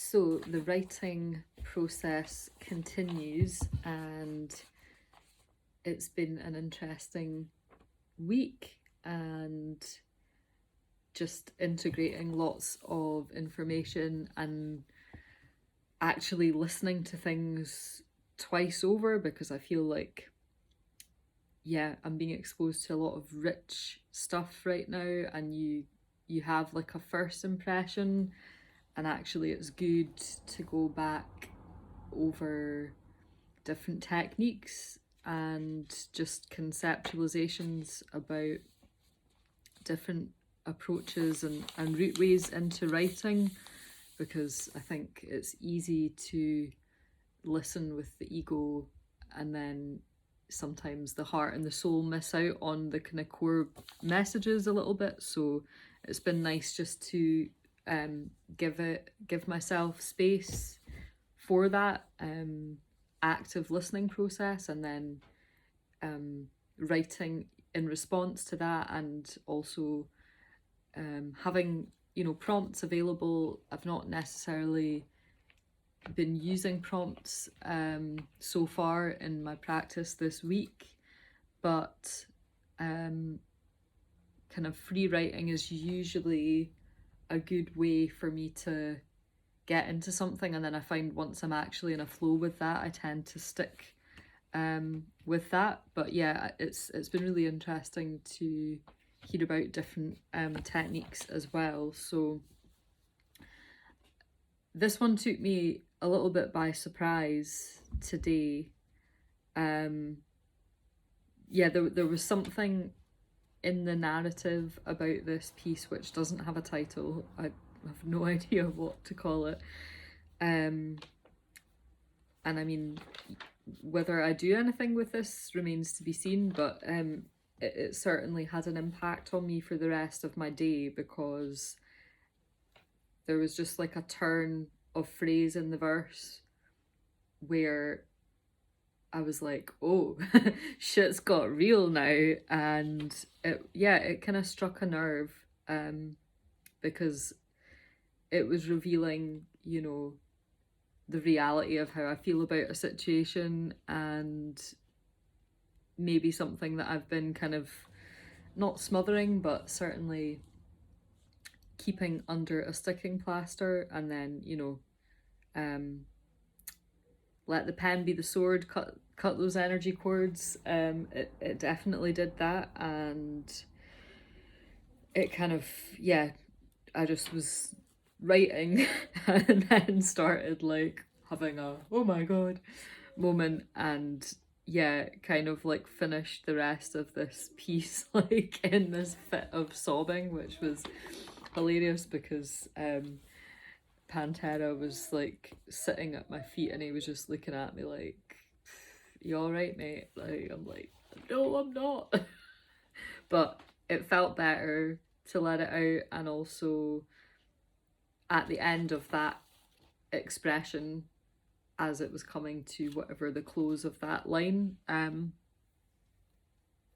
So the writing process continues, and it's been an interesting week and just integrating lots of information and actually listening to things twice over because I feel like, yeah, I'm being exposed to a lot of rich stuff right now, and you have like a first impression, and actually it's good to go back over different techniques and just conceptualizations about different approaches and route ways into writing, because I think it's easy to listen with the ego and then sometimes the heart and the soul miss out on the kind of core messages a little bit. So it's been nice just to give myself space for that active listening process, and then writing in response to that, and also having prompts available. I've not necessarily been using prompts so far in my practice this week, but kind of free writing is usually a good way for me to get into something, and then I find once I'm actually in a flow with that, I tend to stick with that. But yeah, it's been really interesting to hear about different techniques as well. So this one took me a little bit by surprise today. Yeah, there was something in the narrative about this piece which doesn't have a title. I have no idea what to call it. And I mean, whether I do anything with this remains to be seen, but it certainly had an impact on me for the rest of my day, because there was just like a turn of phrase in the verse where I was like, oh, shit's got real now. And it kind of struck a nerve, because it was revealing, the reality of how I feel about a situation, and maybe something that I've been kind of not smothering, but certainly keeping under a sticking plaster. And then, let the pen be the sword, cut those energy cords. It definitely did that, and it kind of, yeah, I just was writing and then started like having a oh my god moment, and yeah, kind of like finished the rest of this piece like in this fit of sobbing, which was hilarious because Pantera was like sitting at my feet and he was just looking at me like, you all right, mate? Like, I'm like, no, I'm not. But it felt better to let it out, and also at the end of that expression, as it was coming to whatever the close of that line,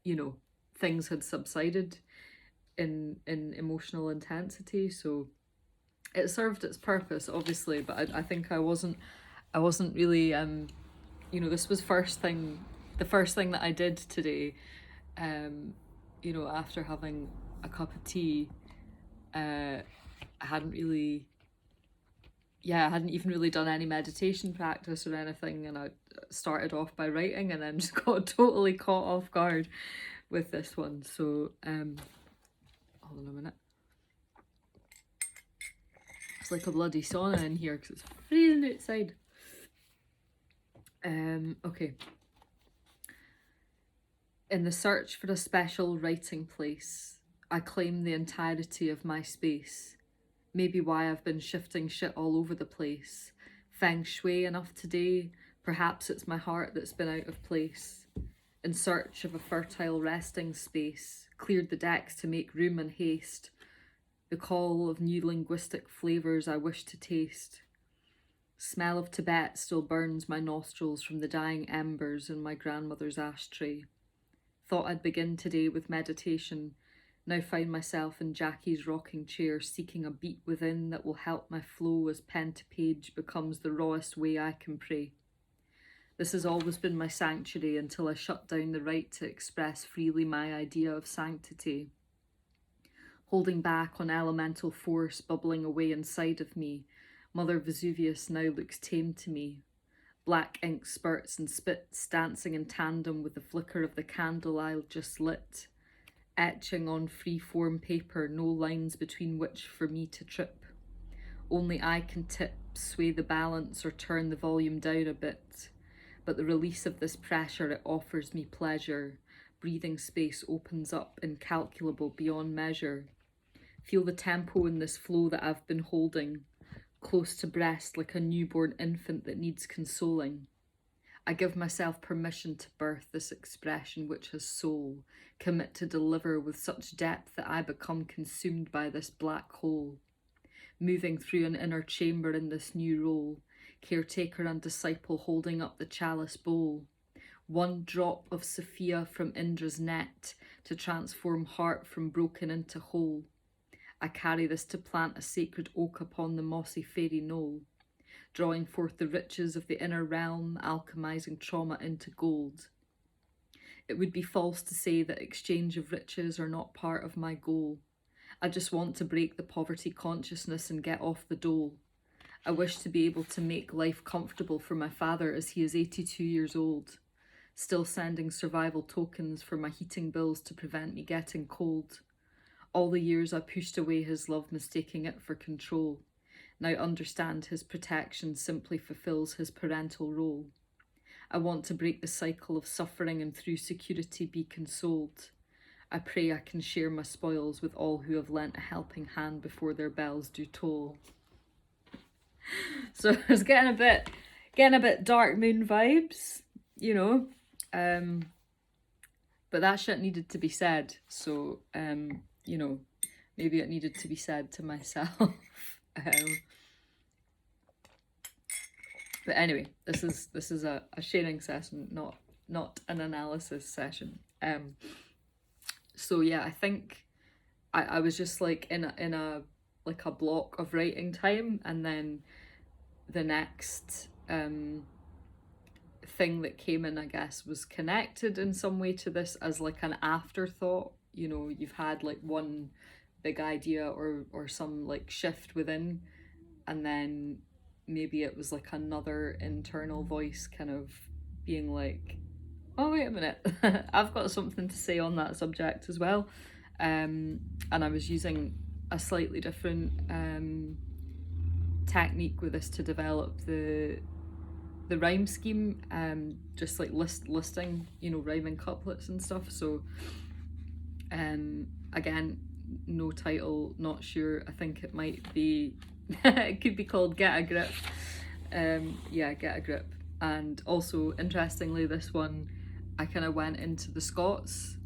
you know, things had subsided in emotional intensity. So it served its purpose, obviously, but I think I wasn't really this was the first thing that I did today, after having a cup of tea. I hadn't really, yeah, I hadn't even really done any meditation practice or anything, and I started off by writing and then just got totally caught off guard with this one. So hold on a minute. It's like a bloody sauna in here because it's freezing outside. Okay. In the search for a special writing place, I claim the entirety of my space. Maybe why I've been shifting shit all over the place. Feng shui enough today, perhaps it's my heart that's been out of place. In search of a fertile resting space, cleared the decks to make room and haste. The call of new linguistic flavours I wish to taste. Smell of Tibet still burns my nostrils from the dying embers in my grandmother's ashtray. Thought I'd begin today with meditation, Now find myself in Jackie's rocking chair, seeking a beat within that will help my flow as pen to page becomes the rawest way I can pray. This has always been my sanctuary until I shut down the right to express freely my idea of sanctity. Holding back on elemental force bubbling away inside of me, Mother Vesuvius now looks tame to me. Black ink spurts and spits dancing in tandem with the flicker of the candle I just lit, etching on free-form paper, no lines between which for me to trip. Only I can tip, sway the balance or turn the volume down a bit, but the release of this pressure, it offers me pleasure. Breathing space opens up, incalculable beyond measure. Feel the tempo in this flow that I've been holding, close to breast like a newborn infant that needs consoling. I give myself permission to birth this expression which has soul, commit to deliver with such depth that I become consumed by this black hole. Moving through an inner chamber in this new role, caretaker and disciple holding up the chalice bowl. One drop of Sophia from Indra's net to transform heart from broken into whole. I carry this to plant a sacred oak upon the mossy fairy knoll, drawing forth the riches of the inner realm, alchemizing trauma into gold. It would be false to say that exchange of riches are not part of my goal. I just want to break the poverty consciousness and get off the dole. I wish to be able to make life comfortable for my father as he is 82 years old, still sending survival tokens for my heating bills to prevent me getting cold. All the years I pushed away his love, mistaking it for control. Now understand his protection simply fulfills his parental role. I want to break the cycle of suffering and through security be consoled. I pray I can share my spoils with all who have lent a helping hand before their bells do toll. So it's getting a bit Dark Moon vibes, you know. But that shit needed to be said. So you know, maybe it needed to be said to myself. But anyway, this is a sharing session, not an analysis session. So yeah, I think I was just like in a like a block of writing time, and then the next thing that came in, I guess, was connected in some way to this as like an afterthought. You know, you've had like one big idea or some like shift within, and then maybe it was like another internal voice kind of being like, oh wait a minute, I've got something to say on that subject as well. And I was using a slightly different technique with this to develop the rhyme scheme, just like listing, you know, rhyming couplets and stuff. So again, no title, not sure. I think it might be it could be called Get a Grip. Yeah, Get a Grip. And also, interestingly, this one I kind of went into the Scots,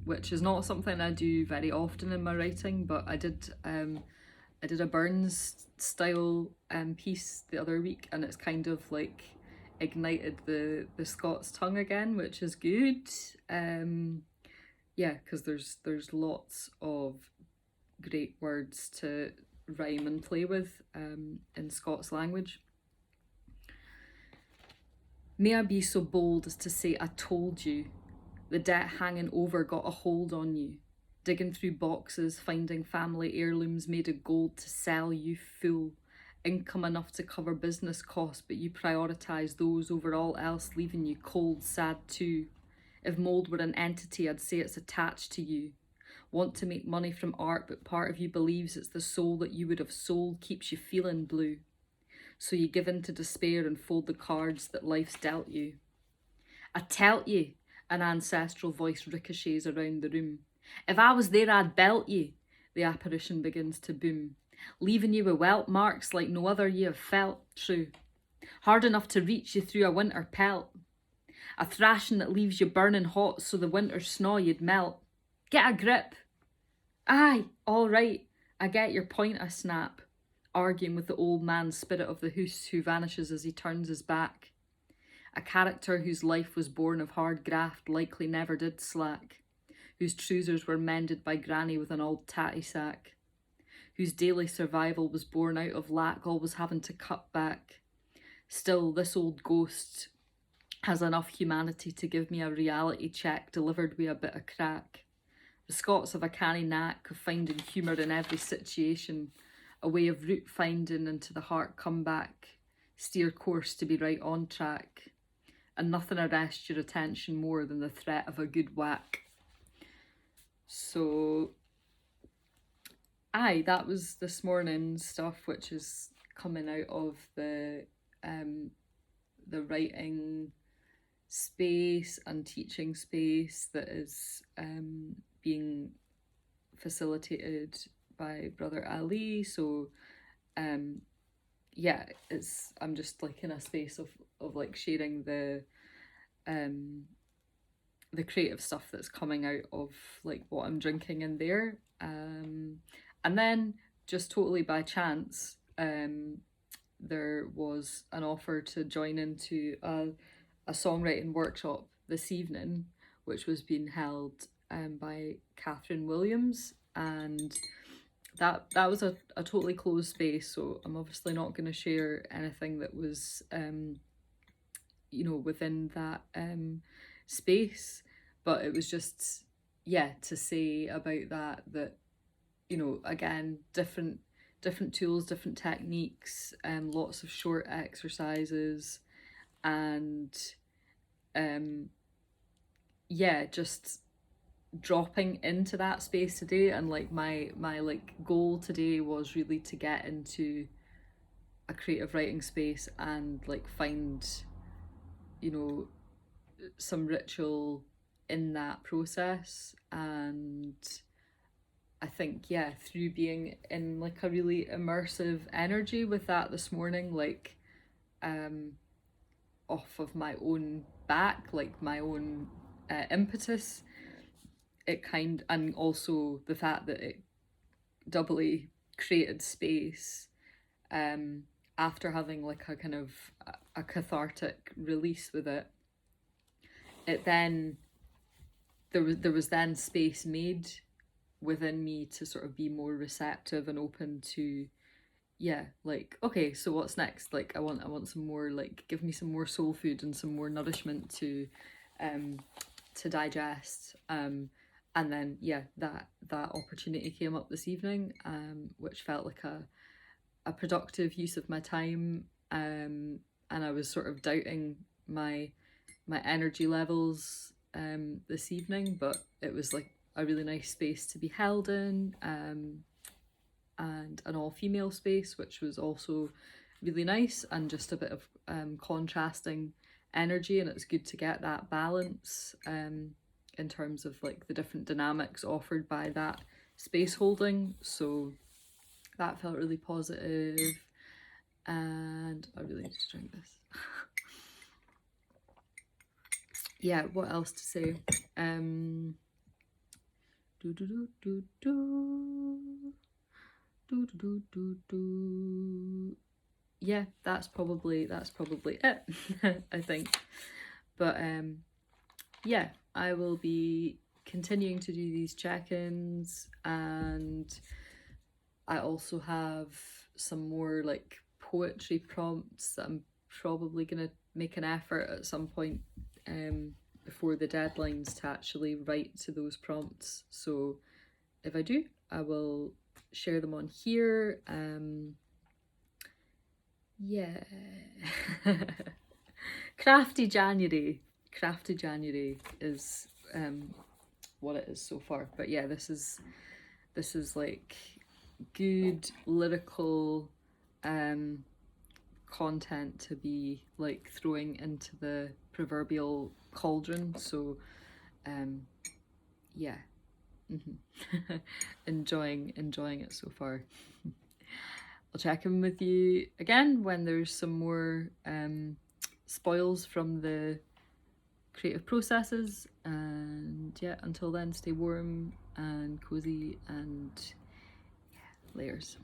which is not something I do very often in my writing, but I did a Burns style piece the other week, and it's kind of like ignited the Scots tongue again, which is good. Yeah, because there's lots of great words to rhyme and play with in Scots language. May I be so bold as to say I told you, the debt hanging over got a hold on you, digging through boxes, finding family heirlooms made of gold to sell you full, income enough to cover business costs, but you prioritise those over all else, leaving you cold, sad too. If mould were an entity, I'd say it's attached to you. Want to make money from art, but part of you believes it's the soul that you would have sold keeps you feeling blue. So you give in to despair and fold the cards that life's dealt you. I tell you, an ancestral voice ricochets around the room. If I was there, I'd belt you. The apparition begins to boom, leaving you with welt marks like no other you have felt. True. Hard enough to reach you through a winter pelt. A thrashing that leaves you burning hot so the winter snow you'd melt. Get a grip. Aye, all right, I get your point, I snap, arguing with the old man spirit of the hoose who vanishes as he turns his back. A character whose life was born of hard graft likely never did slack, whose trousers were mended by granny with an old tatty sack, whose daily survival was born out of lack, always having to cut back. Still, this old ghost has enough humanity to give me a reality check delivered with a bit of crack. The Scots have a canny knack of finding humour in every situation, a way of route finding into the heart come back, steer course to be right on track, and nothing arrests your attention more than the threat of a good whack. So, aye, that was this morning's stuff, which is coming out of the writing space and teaching space that is being facilitated by Brother Ali. So yeah, I'm just like in a space of like sharing the creative stuff that's coming out of like what I'm drinking in there. And then just totally by chance, there was an offer to join into a songwriting workshop this evening, which was being held by Catherine Williams, and that was a totally closed space, so I'm obviously not going to share anything that was you know, within that space, but it was just, yeah, to say about that, you know, again, different tools, different techniques, lots of short exercises, and yeah, just dropping into that space today. And like my like goal today was really to get into a creative writing space and like find, you know, some ritual in that process. And I think, yeah, through being in like a really immersive energy with that this morning, like off of my own back, like my own impetus, it and also the fact that it doubly created space after having like a kind of a cathartic release with it. It then there was then space made within me to sort of be more receptive and open to, yeah, like, okay, so what's next? Like I want some more, like give me some more soul food and some more nourishment to digest. And then yeah, that opportunity came up this evening, which felt like a productive use of my time, and I was sort of doubting my energy levels this evening, but it was like a really nice space to be held in, and an all-female space, which was also really nice, and just a bit of contrasting energy, and it's good to get that balance in terms of like the different dynamics offered by that space holding. So that felt really positive, and I really need to drink this. Yeah, what else to say? Yeah, that's probably it. I think. But yeah, I will be continuing to do these check-ins, and I also have some more like poetry prompts that I'm probably gonna make an effort at some point before the deadlines to actually write to those prompts. So if I do, I will share them on here. Yeah. Crafty January is what it is so far. But yeah, this is like good lyrical content to be like throwing into the proverbial cauldron. So yeah. enjoying it so far. I'll check in with you again when there's some more spoils from the creative processes, and yeah, until then, stay warm and cozy, and yeah, layers.